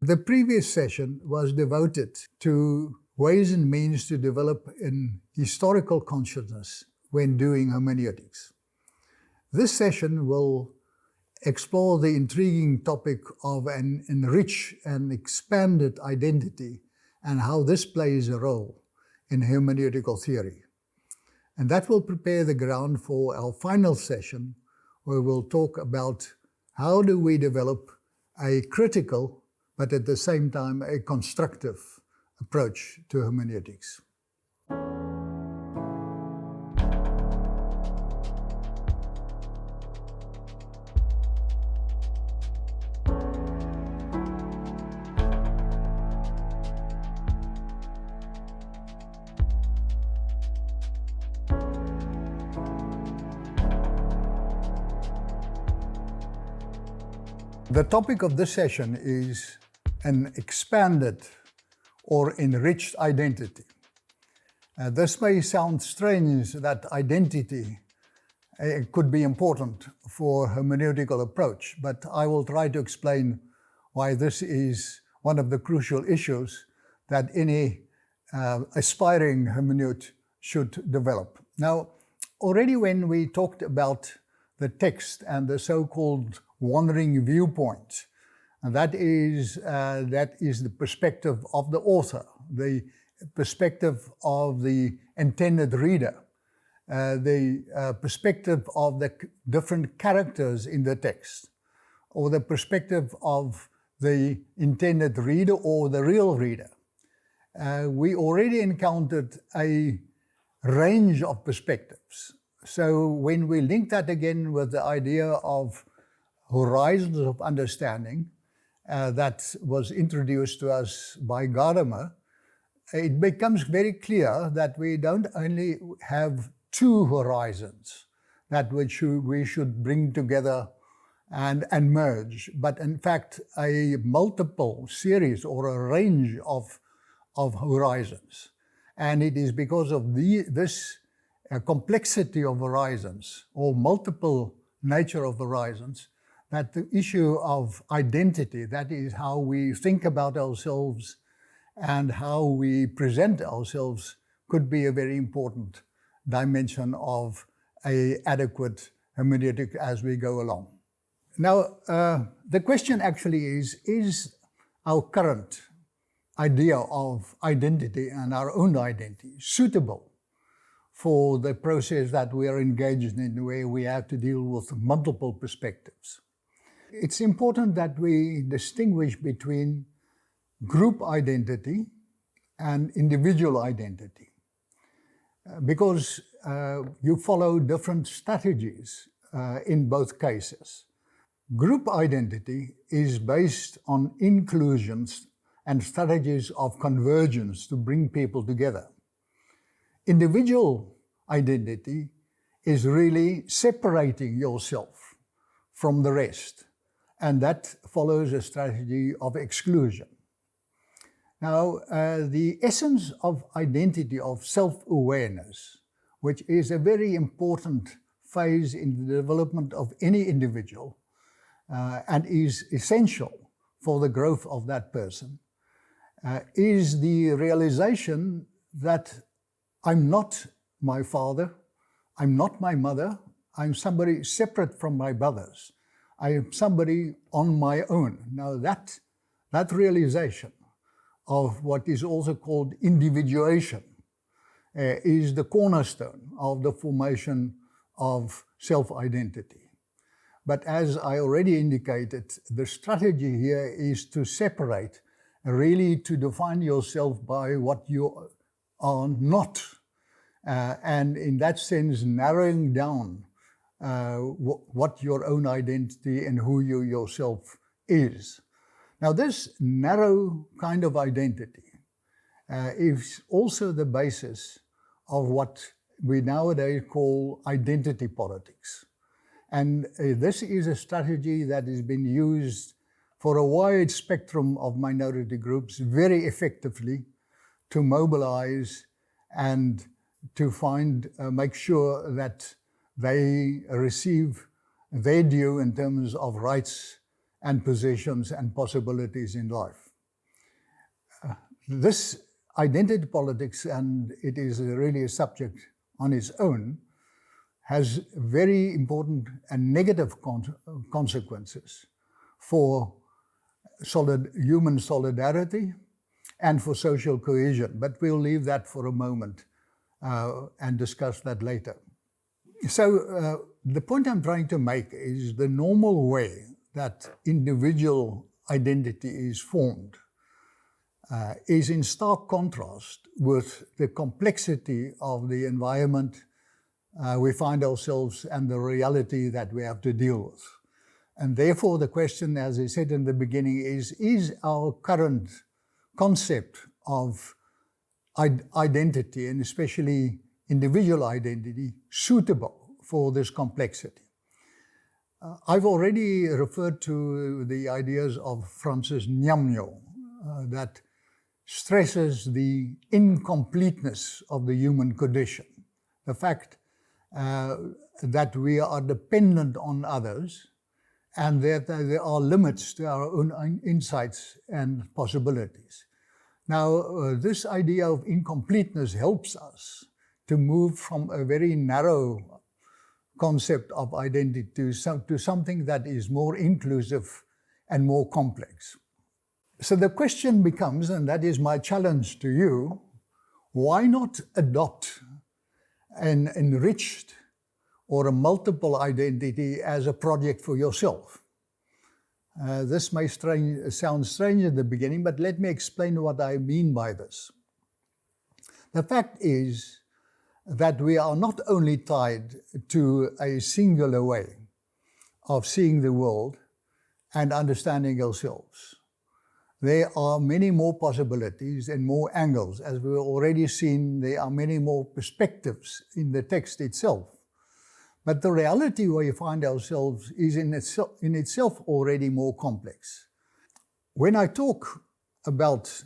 The previous session was devoted to ways and means to develop an historical consciousness when doing hermeneutics. This session will explore the intriguing topic of an enriched and expanded identity and how this plays a role in hermeneutical theory. And that will prepare the ground for our final session, where we'll talk about how do we develop a critical but at the same time a constructive approach to hermeneutics. The topic of this session is an expanded or enriched identity. This may sound strange that identity could be important for hermeneutical approach, but I will try to explain why this is one of the crucial issues that any aspiring hermeneut should develop. Now, already when we talked about the text and the so-called wandering viewpoint, and that is the perspective of the author, the perspective of the intended reader, the perspective of the different characters in the text, or the perspective of the intended reader or the real reader. We already encountered a range of perspectives. So when we link that again with the idea of horizons of understanding, that was introduced to us by Gadamer, it becomes very clear that we don't only have two horizons that which we should bring together and merge, but in fact a multiple series or a range of horizons. And it is because of this complexity of horizons or multiple nature of horizons that the issue of identity, that is how we think about ourselves and how we present ourselves, could be a very important dimension of an adequate hermeneutic as we go along. Now, the question actually is our current idea of identity and our own identity suitable for the process that we are engaged in, where we have to deal with multiple perspectives? It's important that we distinguish between group identity and individual identity, because you follow different strategies in both cases. Group identity is based on inclusions and strategies of convergence to bring people together. Individual identity is really separating yourself from the rest, and that follows a strategy of exclusion. Now, the essence of identity, of self-awareness, which is a very important phase in the development of any individual and is essential for the growth of that person, is the realization that I'm not my father, I'm not my mother, I'm somebody separate from my brothers. I am somebody on my own. Now that realization of what is also called individuation is the cornerstone of the formation of self-identity. But as I already indicated, the strategy here is to separate, really to define yourself by what you are not. And in that sense, narrowing down what your own identity and who you yourself is. Now, this narrow kind of identity is also the basis of what we nowadays call identity politics. And this is a strategy that has been used for a wide spectrum of minority groups very effectively to mobilize and to make sure that they receive their due in terms of rights and positions and possibilities in life. This identity politics, and it is really a subject on its own, has very important and negative consequences for human solidarity and for social cohesion. But we'll leave that for a moment and discuss that later. So the point I'm trying to make is the normal way that individual identity is formed is in stark contrast with the complexity of the environment we find ourselves and the reality that we have to deal with. And therefore the question, as I said in the beginning, is our current concept of identity, and especially individual identity, suitable for this complexity? I've already referred to the ideas of Francis Nyamnyo that stresses the incompleteness of the human condition, the fact that we are dependent on others and that there are limits to our own insights and possibilities. Now, this idea of incompleteness helps us to move from a very narrow concept of identity to something that is more inclusive and more complex. So the question becomes, and that is my challenge to you, why not adopt an enriched or a multiple identity as a project for yourself? This may sound strange at the beginning, but let me explain what I mean by this. The fact is that we are not only tied to a singular way of seeing the world and understanding ourselves. There are many more possibilities and more angles. As we've already seen, there are many more perspectives in the text itself. But the reality where we find ourselves is in itself already more complex. When I talk about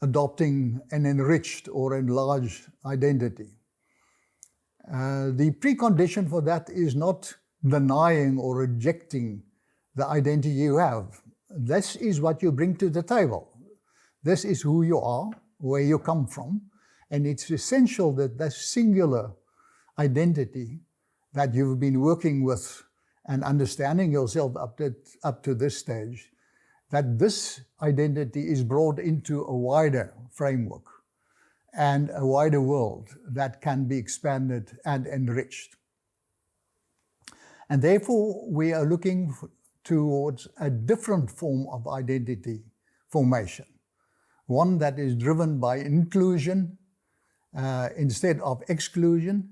adopting an enriched or enlarged identity, the precondition for that is not denying or rejecting the identity you have. This is what you bring to the table. This is who you are, where you come from, and it's essential that this singular identity that you've been working with and understanding yourself up to this stage, that this identity is brought into a wider framework and a wider world that can be expanded and enriched. And therefore, we are looking towards a different form of identity formation, one that is driven by inclusion instead of exclusion,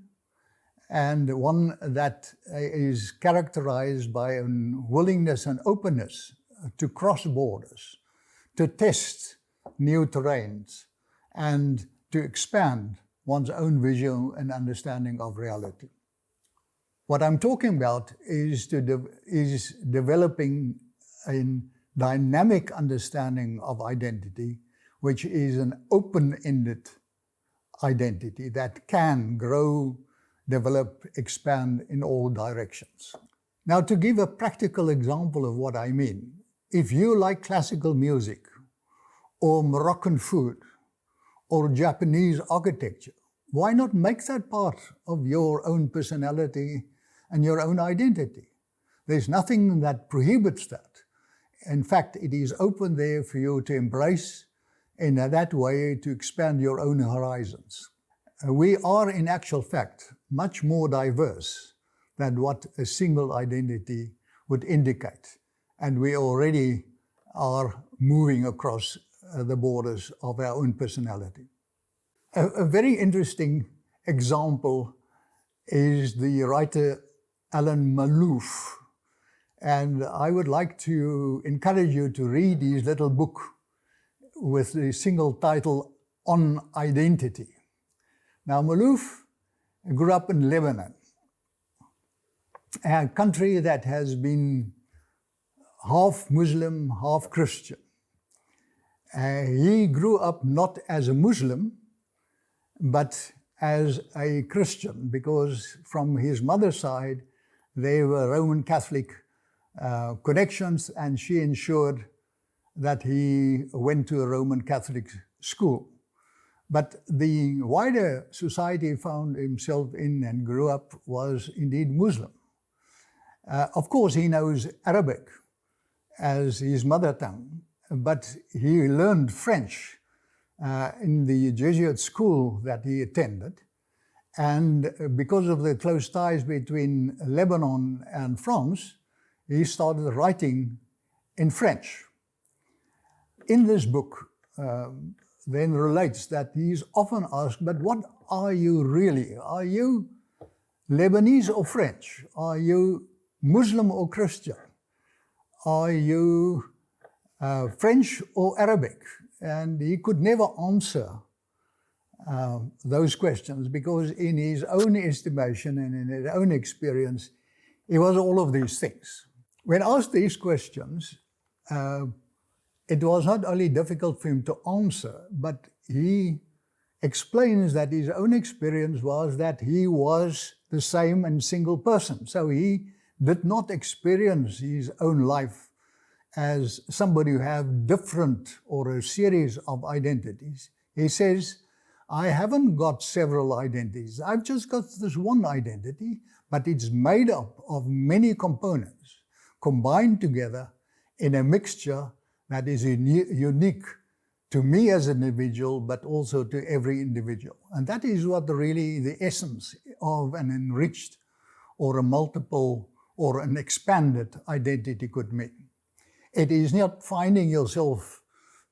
and one that is characterized by a willingness and openness to cross borders, to test new terrains, and to expand one's own vision and understanding of reality. What I'm talking about is developing a dynamic understanding of identity, which is an open-ended identity that can grow, develop, expand in all directions. Now, to give a practical example of what I mean, if you like classical music or Moroccan food or Japanese architecture, why not make that part of your own personality and your own identity? There's nothing that prohibits that. In fact, it is open there for you to embrace, and in that way to expand your own horizons. We are, in actual fact, much more diverse than what a single identity would indicate. And we already are moving across the borders of our own personality. A very interesting example is the writer Alan Malouf. And I would like to encourage you to read his little book with the single title, On Identity. Now, Malouf grew up in Lebanon, a country that has been half Muslim, half Christian. He grew up not as a Muslim, but as a Christian, because from his mother's side, they were Roman Catholic connections, and she ensured that he went to a Roman Catholic school. But the wider society he found himself in and grew up was indeed Muslim. Of course, he knows Arabic as his mother tongue, but he learned French in the Jesuit school that he attended. And because of the close ties between Lebanon and France, he started writing in French. In this book, then relates that he's often asked, but what are you really? Are you Lebanese or French? Are you Muslim or Christian? Are you French or Arabic? And he could never answer those questions because in his own estimation and in his own experience, he was all of these things. When asked these questions, it was not only difficult for him to answer, but he explains that his own experience was that he was the same and single person. So he did not experience his own life as somebody who have different or a series of identities. He says, I haven't got several identities. I've just got this one identity, but it's made up of many components combined together in a mixture that is unique to me as an individual, but also to every individual. And that is what really the essence of an enriched or a multiple or an expanded identity could mean. It is not finding yourself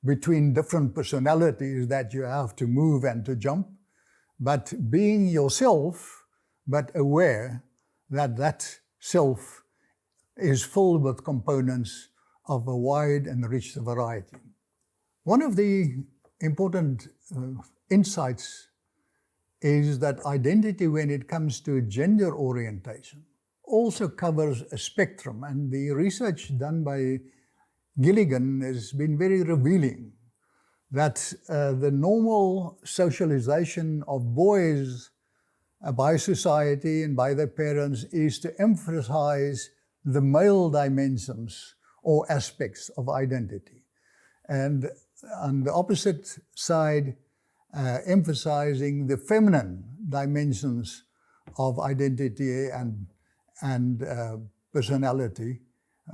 between different personalities that you have to move and to jump, but being yourself, but aware that that self is filled with components of a wide and rich variety. One of the important insights is that identity, when it comes to gender orientation, also covers a spectrum. And the research done by Gilligan has been very revealing that the normal socialization of boys by society and by their parents is to emphasize the male dimensions or aspects of identity. And on the opposite side, emphasizing the feminine dimensions of identity and personality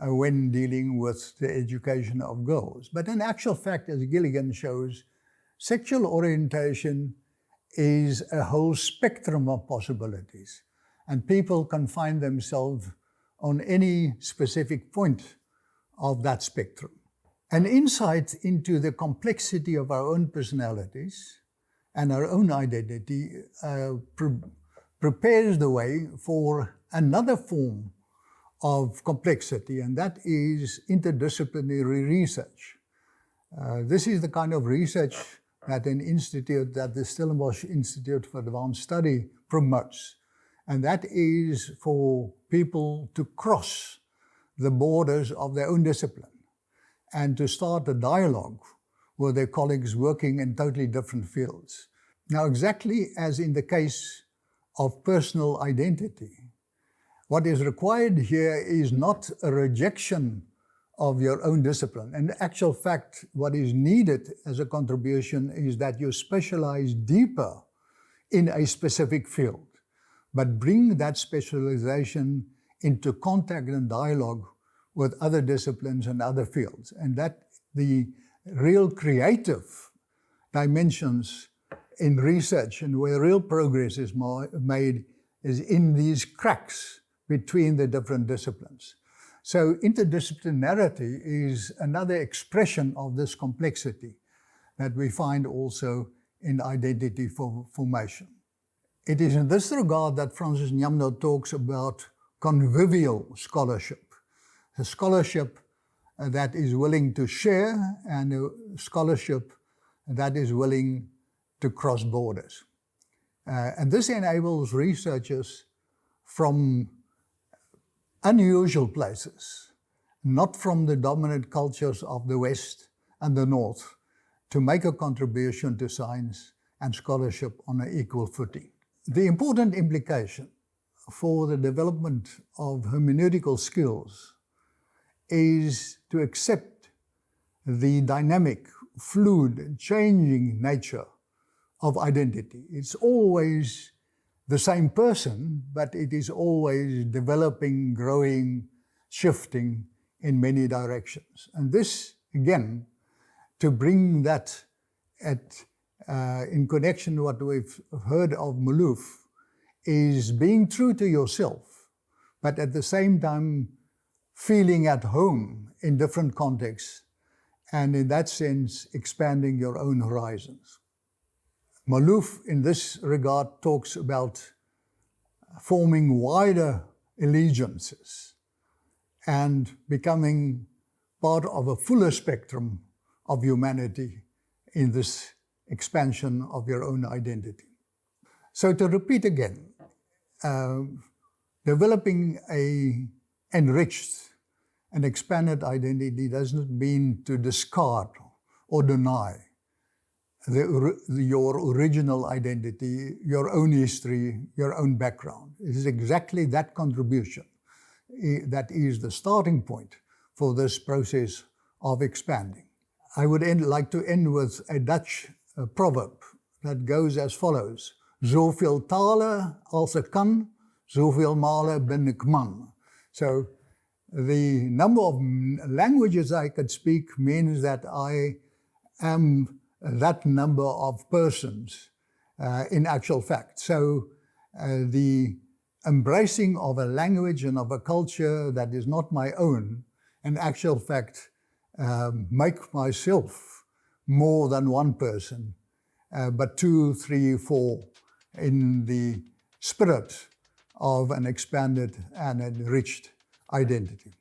when dealing with the education of girls. But in actual fact, as Gilligan shows, sexual orientation is a whole spectrum of possibilities, and people can find themselves on any specific point of that spectrum. An insight into the complexity of our own personalities and our own identity prepares the way for another form of complexity, and that is interdisciplinary research. This is the kind of research that the Stellenbosch Institute for Advanced Study promotes, and that is for people to cross the borders of their own discipline and to start a dialogue with their colleagues working in totally different fields. Now, exactly as in the case of personal identity, what is required here is not a rejection of your own discipline. In actual fact, what is needed as a contribution is that you specialize deeper in a specific field, but bring that specialization into contact and dialogue with other disciplines and other fields. And that the real creative dimensions in research and where real progress is made is in these cracks between the different disciplines. So interdisciplinarity is another expression of this complexity that we find also in identity formation. It is in this regard that Francis Nyamno talks about convivial scholarship, a scholarship that is willing to share and a scholarship that is willing to cross borders. And this enables researchers from unusual places, not from the dominant cultures of the West and the North, to make a contribution to science and scholarship on an equal footing. The important implication for the development of hermeneutical skills is to accept the dynamic fluid, changing nature of identity. It's always the same person, but it is always developing, growing, shifting in many directions. And this, again, to bring that in connection to what we've heard of Malouf, is being true to yourself, but at the same time feeling at home in different contexts, and in that sense expanding your own horizons. Malouf, in this regard, talks about forming wider allegiances and becoming part of a fuller spectrum of humanity in this expansion of your own identity. So to repeat again, developing an enriched and expanded identity doesn't mean to discard or deny your original identity, your own history, your own background. It is exactly that contribution that is the starting point for this process of expanding. I would like to end with a Dutch proverb that goes as follows: Zoveel talen als ik kan, zoveel malen ben ik man. So the number of languages I could speak means that I am that number of persons in actual fact. So the embracing of a language and of a culture that is not my own, in actual fact, make myself more than one person, but 2, 3, 4 in the spirit of an expanded and enriched identity.